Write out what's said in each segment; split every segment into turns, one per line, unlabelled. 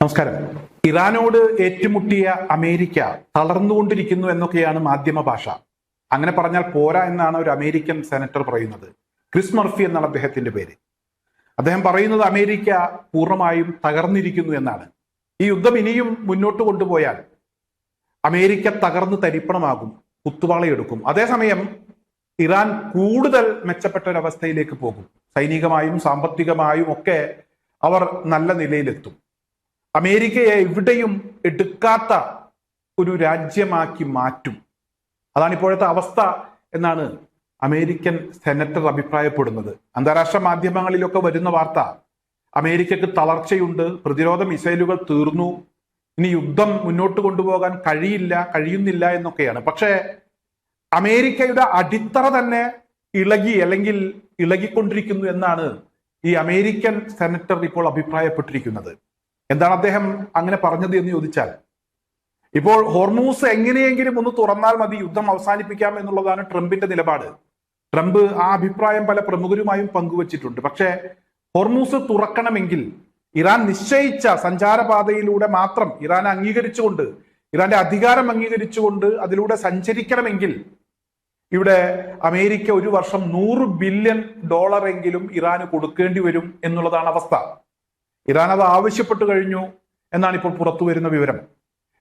നമസ്കാരം. ഇറാനോട് ഏറ്റുമുട്ടിയ അമേരിക്ക തളർന്നുകൊണ്ടിരിക്കുന്നു എന്നൊക്കെയാണ് മാധ്യമ ഭാഷ. അങ്ങനെ പറഞ്ഞാൽ പോരാ എന്നാണ് ഒരു അമേരിക്കൻ സെനറ്റർ പറയുന്നത്. ക്രിസ് മർഫി എന്നാണ് അദ്ദേഹത്തിന്റെ പേര്. അദ്ദേഹം പറയുന്നത് അമേരിക്ക പൂർണ്ണമായും തകർന്നിരിക്കുന്നു എന്നാണ്. ഈ യുദ്ധം ഇനിയും മുന്നോട്ട് കൊണ്ടുപോയാൽ അമേരിക്ക തകർന്ന് തരിപ്പണമാകും, കുത്തുവാളയെടുക്കും. അതേസമയം ഇറാൻ കൂടുതൽ മെച്ചപ്പെട്ട ഒരവസ്ഥയിലേക്ക് പോകും. സൈനികമായും സാമ്പത്തികമായും ഒക്കെ അവർ നല്ല നിലയിലെത്തും. അമേരിക്കയെ എവിടെയും എടുക്കാത്ത ഒരു രാജ്യമാക്കി മാറ്റും. അതാണ് ഇപ്പോഴത്തെ അവസ്ഥ എന്നാണ് അമേരിക്കൻ സെനറ്റർ അഭിപ്രായപ്പെടുന്നത്. അന്താരാഷ്ട്ര മാധ്യമങ്ങളിലൊക്കെ വരുന്ന വാർത്ത അമേരിക്കക്ക് തളർച്ചയുണ്ട്, പ്രതിരോധ മിസൈലുകൾ തീർന്നു, ഇനി യുദ്ധം മുന്നോട്ട് കൊണ്ടുപോകാൻ കഴിയുന്നില്ല എന്നൊക്കെയാണ്. പക്ഷേ അമേരിക്കയുടെ അടിത്തറ തന്നെ ഇളകിക്കൊണ്ടിരിക്കുന്നു എന്നാണ് ഈ അമേരിക്കൻ സെനറ്റർ ഇപ്പോൾ അഭിപ്രായപ്പെട്ടിരിക്കുന്നത്. എന്താണ് അദ്ദേഹം അങ്ങനെ പറഞ്ഞത് എന്ന് ചോദിച്ചാൽ, ഇപ്പോൾ ഹോർമൂസ് എങ്ങനെയെങ്കിലും ഒന്ന് തുറന്നാൽ മതി, യുദ്ധം അവസാനിപ്പിക്കാം എന്നുള്ളതാണ് ട്രംപിന്റെ നിലപാട്. ട്രംപ് ആ അഭിപ്രായം പല പ്രമുഖരുമായും പങ്കുവച്ചിട്ടുണ്ട്. പക്ഷേ ഹോർമൂസ് തുറക്കണമെങ്കിൽ ഇറാൻ നിശ്ചയിച്ച സഞ്ചാരപാതയിലൂടെ മാത്രം ഇറാനെ അംഗീകരിച്ചുകൊണ്ട്, ഇറാന്റെ അധികാരം അംഗീകരിച്ചുകൊണ്ട് അതിലൂടെ സഞ്ചരിക്കണമെങ്കിൽ ഇവിടെ അമേരിക്ക ഒരു വർഷം $100 ബില്യൺ എങ്കിലും ഇറാന് കൊടുക്കേണ്ടി വരും എന്നുള്ളതാണ് അവസ്ഥ. ഇറാൻ അത് ആവശ്യപ്പെട്ടു കഴിഞ്ഞു എന്നാണ് ഇപ്പോൾ പുറത്തു വരുന്ന വിവരം.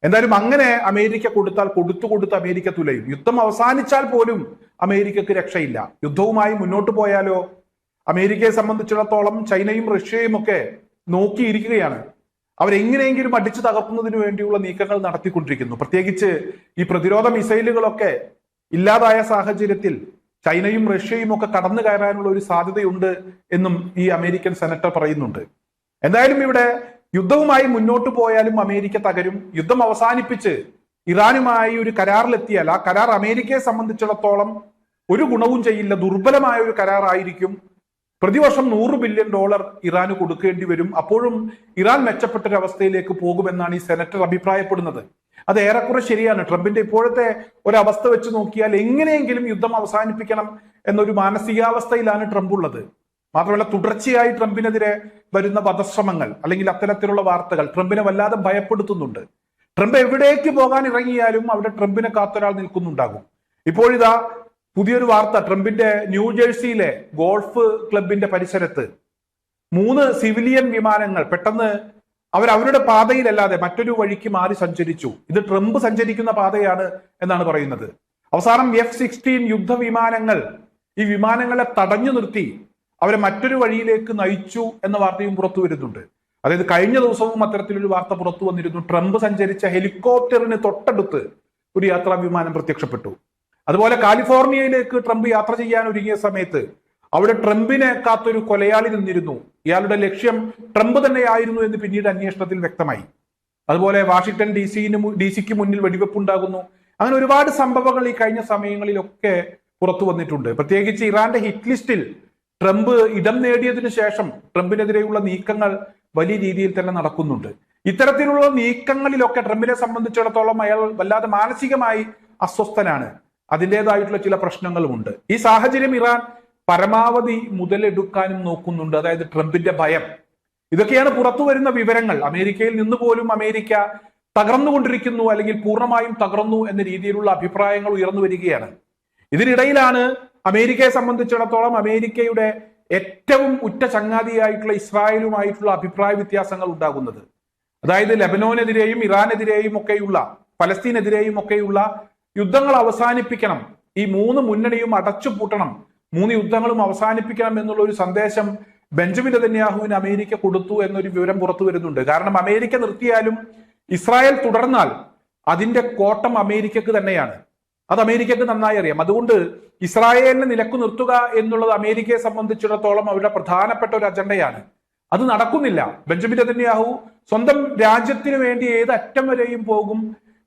എന്തായാലും അങ്ങനെ അമേരിക്ക കൊടുത്താൽ കൊടുത്തു അമേരിക്ക തുലയും. യുദ്ധം അവസാനിച്ചാൽ പോലും അമേരിക്കക്ക് രക്ഷയില്ല. യുദ്ധവുമായി മുന്നോട്ട് പോയാലോ അമേരിക്കയെ സംബന്ധിച്ചിടത്തോളം ചൈനയും റഷ്യയും ഒക്കെ നോക്കിയിരിക്കുകയാണ്. അവരെങ്ങനെയെങ്കിലും അടിച്ചു തകർക്കുന്നതിന് വേണ്ടിയുള്ള നീക്കങ്ങൾ നടത്തിക്കൊണ്ടിരിക്കുന്നു. പ്രത്യേകിച്ച് ഈ പ്രതിരോധ മിസൈലുകളൊക്കെ ഇല്ലാതായ സാഹചര്യത്തിൽ ചൈനയും റഷ്യയും ഒക്കെ കടന്നു കയറാനുള്ള ഒരു സാധ്യതയുണ്ട് എന്നും ഈ അമേരിക്കൻ സെനറ്റർ പറയുന്നുണ്ട്. എന്തായാലും ഇവിടെ യുദ്ധവുമായി മുന്നോട്ട് പോയാലും അമേരിക്ക തകരും. യുദ്ധം അവസാനിപ്പിച്ച് ഇറാനുമായി ഒരു കരാറിലെത്തിയാൽ ആ കരാർ അമേരിക്കയെ സംബന്ധിച്ചിടത്തോളം ഒരു ഗുണവും ചെയ്യില്ല, ദുർബലമായ ഒരു കരാറായിരിക്കും. പ്രതിവർഷം $100 ബില്യൺ ഇറാന് കൊടുക്കേണ്ടി വരും. അപ്പോഴും ഇറാൻ മെച്ചപ്പെട്ടൊരവസ്ഥയിലേക്ക് പോകുമെന്നാണ് ഈ സെനറ്റർ അഭിപ്രായപ്പെടുന്നത്. അത് ഏറെക്കുറെ ശരിയാണ്. ട്രംപിന്റെ ഇപ്പോഴത്തെ ഒരവസ്ഥ വെച്ച് നോക്കിയാൽ എങ്ങനെയെങ്കിലും യുദ്ധം അവസാനിപ്പിക്കണം എന്നൊരു മാനസികാവസ്ഥയിലാണ് ട്രംപ് ഉള്ളത്. മാത്രമല്ല തുടർച്ചയായി ട്രംപിനെതിരെ വരുന്ന വധശ്രമങ്ങൾ അല്ലെങ്കിൽ അത്തരത്തിലുള്ള വാർത്തകൾ ട്രംപിനെ വല്ലാതെ ഭയപ്പെടുത്തുന്നുണ്ട്. ട്രംപ് എവിടേക്ക് പോകാൻ ഇറങ്ങിയാലും അവിടെ ട്രംപിനെ കാത്തൊരാൾ നിൽക്കുന്നുണ്ടാകും. ഇപ്പോഴിതാ പുതിയൊരു വാർത്ത, ട്രംപിന്റെ ന്യൂജേഴ്സിയിലെ ഗോൾഫ് ക്ലബിന്റെ പരിസരത്ത് 3 സിവിലിയൻ വിമാനങ്ങൾ പെട്ടെന്ന് അവരുടെ പാതയിലല്ലാതെ മറ്റൊരു വഴിക്ക് മാറി സഞ്ചരിച്ചു. ഇത് ട്രംപ് സഞ്ചരിക്കുന്ന പാതയാണ് എന്നാണ് പറയുന്നത്. അവസാനം F-16 യുദ്ധവിമാനങ്ങൾ ഈ വിമാനങ്ങളെ തടഞ്ഞു നിർത്തി അവരെ മറ്റൊരു വഴിയിലേക്ക് നയിച്ചു എന്ന വാർത്തയും പുറത്തു വരുന്നുണ്ട്. അതായത് കഴിഞ്ഞ ദിവസവും അത്തരത്തിലൊരു വാർത്ത പുറത്തു വന്നിരുന്നു. ട്രംപ് സഞ്ചരിച്ച ഹെലികോപ്റ്ററിന് തൊട്ടടുത്ത് ഒരു യാത്രാ വിമാനം പ്രത്യക്ഷപ്പെട്ടു. അതുപോലെ കാലിഫോർണിയയിലേക്ക് ട്രംപ് യാത്ര ചെയ്യാൻ ഒരുങ്ങിയ സമയത്ത് അവിടെ ട്രംപിനെ കാത്തൊരു കൊലയാളി നിന്നിരുന്നു. ഇയാളുടെ ലക്ഷ്യം ട്രംപ് തന്നെയായിരുന്നു എന്ന് പിന്നീട് അന്വേഷണത്തിൽ വ്യക്തമായി. അതുപോലെ വാഷിംഗ്ടൺ DC-ക്ക് മുന്നിൽ വെടിവെപ്പുണ്ടാകുന്നു. അങ്ങനെ ഒരുപാട് സംഭവങ്ങൾ ഈ കഴിഞ്ഞ സമയങ്ങളിലൊക്കെ പുറത്തു വന്നിട്ടുണ്ട്. പ്രത്യേകിച്ച് ഇറാന്റെ ഹിറ്റ് ലിസ്റ്റിൽ ട്രംപ് ഇടം നേടിയതിനു ശേഷം ട്രംപിനെതിരെയുള്ള നീക്കങ്ങൾ വലിയ രീതിയിൽ തന്നെ നടക്കുന്നുണ്ട്. ഇത്തരത്തിലുള്ള നീക്കങ്ങളിലൊക്കെ ട്രംപിനെ സംബന്ധിച്ചിടത്തോളം അയാൾ വല്ലാതെ മാനസികമായി അസ്വസ്ഥനാണ്. അതിൻ്റെതായിട്ടുള്ള ചില പ്രശ്നങ്ങളുമുണ്ട്. ഈ സാഹചര്യം ഇറാൻ പരമാവധി മുതലെടുക്കാനും നോക്കുന്നുണ്ട്. അതായത് ട്രംപിന്റെ ഭയം. ഇതൊക്കെയാണ് പുറത്തു വരുന്ന വിവരങ്ങൾ. അമേരിക്കയിൽ നിന്ന് പോലും അമേരിക്ക തകർന്നുകൊണ്ടിരിക്കുന്നു അല്ലെങ്കിൽ പൂർണ്ണമായും തകർന്നു എന്ന രീതിയിലുള്ള അഭിപ്രായങ്ങൾ ഉയർന്നു വരികയാണ്. ഇതിനിടയിലാണ് അമേരിക്കയെ സംബന്ധിച്ചിടത്തോളം അമേരിക്കയുടെ ഏറ്റവും ഉറ്റ ചങ്ങാതിയായിട്ടുള്ള ഇസ്രായേലുമായിട്ടുള്ള അഭിപ്രായ വ്യത്യാസങ്ങൾ ഉണ്ടാകുന്നത്. അതായത് ലെബനോനെതിരെയും ഇറാനെതിരെയും ഒക്കെയുള്ള, ഫലസ്തീനെതിരെയും ഒക്കെയുള്ള യുദ്ധങ്ങൾ അവസാനിപ്പിക്കണം, ഈ 3 മുന്നണിയും അടച്ചുപൂട്ടണം, 3 യുദ്ധങ്ങളും അവസാനിപ്പിക്കണം എന്നുള്ള ഒരു സന്ദേശം ബെഞ്ചമിൻ നെതന്യാഹുവിന് അമേരിക്ക കൊടുത്തു എന്നൊരു വിവരം പുറത്തു വരുന്നുണ്ട്. കാരണം അമേരിക്ക നിർത്തിയാലും ഇസ്രായേൽ തുടർന്നാൽ അതിന്റെ കോട്ടം അമേരിക്കക്ക് തന്നെയാണ്. അത് അമേരിക്കക്ക് നന്നായി അറിയാം. അതുകൊണ്ട് ഇസ്രായേലിനെ നിലക്കു നിർത്തുക എന്നുള്ളത് അമേരിക്കയെ സംബന്ധിച്ചിടത്തോളം അവരുടെ പ്രധാനപ്പെട്ട ഒരു അജണ്ടയാണ്. അത് നടക്കുന്നില്ല. ബെഞ്ചമിൻ നെതന്യാഹു സ്വന്തം രാജ്യത്തിന് വേണ്ടി ഏത് അറ്റം വരെയും പോകും,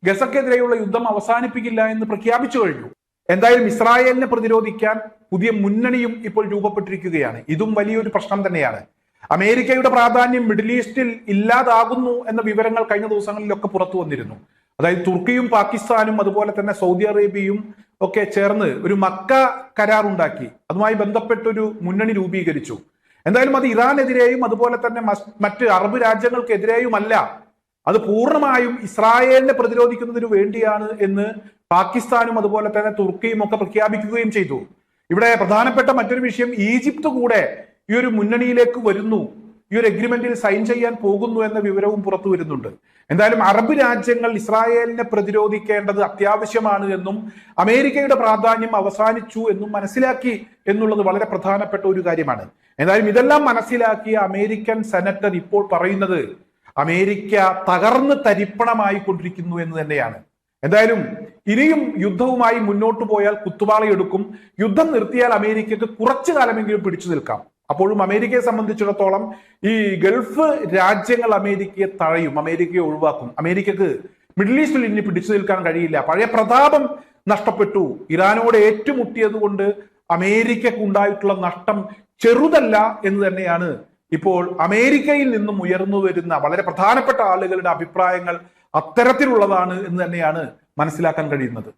ഗസക്കെതിരെയുള്ള യുദ്ധം അവസാനിപ്പിക്കില്ല എന്ന് പ്രഖ്യാപിച്ചു കഴിഞ്ഞു. എന്തായാലും ഇസ്രായേലിനെ പ്രതിരോധിക്കാൻ പുതിയ മുന്നണിയും ഇപ്പോൾ രൂപപ്പെട്ടിരിക്കുകയാണ്. ഇതും വലിയൊരു പ്രശ്നം തന്നെയാണ്. അമേരിക്കയുടെ പ്രാധാന്യം മിഡിൽ ഈസ്റ്റിൽ ഇല്ലാതാകുന്നു എന്ന വിവരങ്ങൾ കഴിഞ്ഞ ദിവസങ്ങളിലൊക്കെ പുറത്തു വന്നിരുന്നു. അതായത് തുർക്കിയും പാകിസ്ഥാനും അതുപോലെ തന്നെ സൗദി അറേബ്യയും ഒക്കെ ചേർന്ന് ഒരു മക്ക കരാറുണ്ടാക്കി അതുമായി ബന്ധപ്പെട്ടൊരു മുന്നണി രൂപീകരിച്ചു. എന്തായാലും അത് ഇറാനെതിരെയും അതുപോലെ തന്നെ മറ്റ് അറബ് രാജ്യങ്ങൾക്കെതിരെയുമല്ല, അത് പൂർണ്ണമായും ഇസ്രായേലിനെ പ്രതിരോധിക്കുന്നതിന് വേണ്ടിയാണ് എന്ന് പാകിസ്ഥാനും അതുപോലെ തന്നെ തുർക്കിയും ഒക്കെ പ്രഖ്യാപിക്കുകയും ചെയ്തു. ഇവിടെ പ്രധാനപ്പെട്ട മറ്റൊരു വിഷയം, ഈജിപ്ത് കൂടെ ഈ ഒരു മുന്നണിയിലേക്ക് വരുന്നു, ഈ ഒരു എഗ്രിമെന്റിൽ സൈൻ ചെയ്യാൻ പോകുന്നു എന്ന വിവരവും പുറത്തു വരുന്നുണ്ട്. എന്തായാലും അറബ് രാജ്യങ്ങൾ ഇസ്രായേലിനെ പ്രതിരോധിക്കേണ്ടത് അത്യാവശ്യമാണ് എന്നും അമേരിക്കയുടെ പ്രാധാന്യം അവസാനിച്ചു എന്നും മനസ്സിലാക്കി എന്നുള്ളത് വളരെ പ്രധാനപ്പെട്ട ഒരു കാര്യമാണ്. എന്തായാലും ഇതെല്ലാം മനസ്സിലാക്കിയ അമേരിക്കൻ സെനറ്റർ ഇപ്പോൾ പറയുന്നത് അമേരിക്ക തകർന്ന് തരിപ്പണമായി കൊണ്ടിരിക്കുന്നു എന്ന് തന്നെയാണ്. എന്തായാലും ഇനിയും യുദ്ധവുമായി മുന്നോട്ട് പോയാൽ കുത്തുപാളയെടുക്കും. യുദ്ധം നിർത്തിയാൽ അമേരിക്കക്ക് കുറച്ചു കാലമെങ്കിലും പിടിച്ചു നിൽക്കാം. അപ്പോഴും അമേരിക്കയെ സംബന്ധിച്ചിടത്തോളം ഈ ഗൾഫ് രാജ്യങ്ങൾ അമേരിക്കയെ തഴയും, അമേരിക്കയെ ഒഴിവാക്കും. അമേരിക്കക്ക് മിഡിൽ ഈസ്റ്റിൽ ഇനി പിടിച്ചു നിൽക്കാൻ കഴിയില്ല. പഴയ പ്രതാപം നഷ്ടപ്പെട്ടു. ഇറാനോട് ഏറ്റുമുട്ടിയത് കൊണ്ട് അമേരിക്കക്ക് ഉണ്ടായിട്ടുള്ള നഷ്ടം ചെറുതല്ല എന്ന് തന്നെയാണ് ഇപ്പോൾ അമേരിക്കയിൽ നിന്നും ഉയർന്നു വരുന്ന വളരെ പ്രധാനപ്പെട്ട ആളുകളുടെ അഭിപ്രായങ്ങൾ അത്തരത്തിലുള്ളതാണ് എന്ന് തന്നെയാണ് മനസ്സിലാക്കാൻ കഴിയുന്നത്.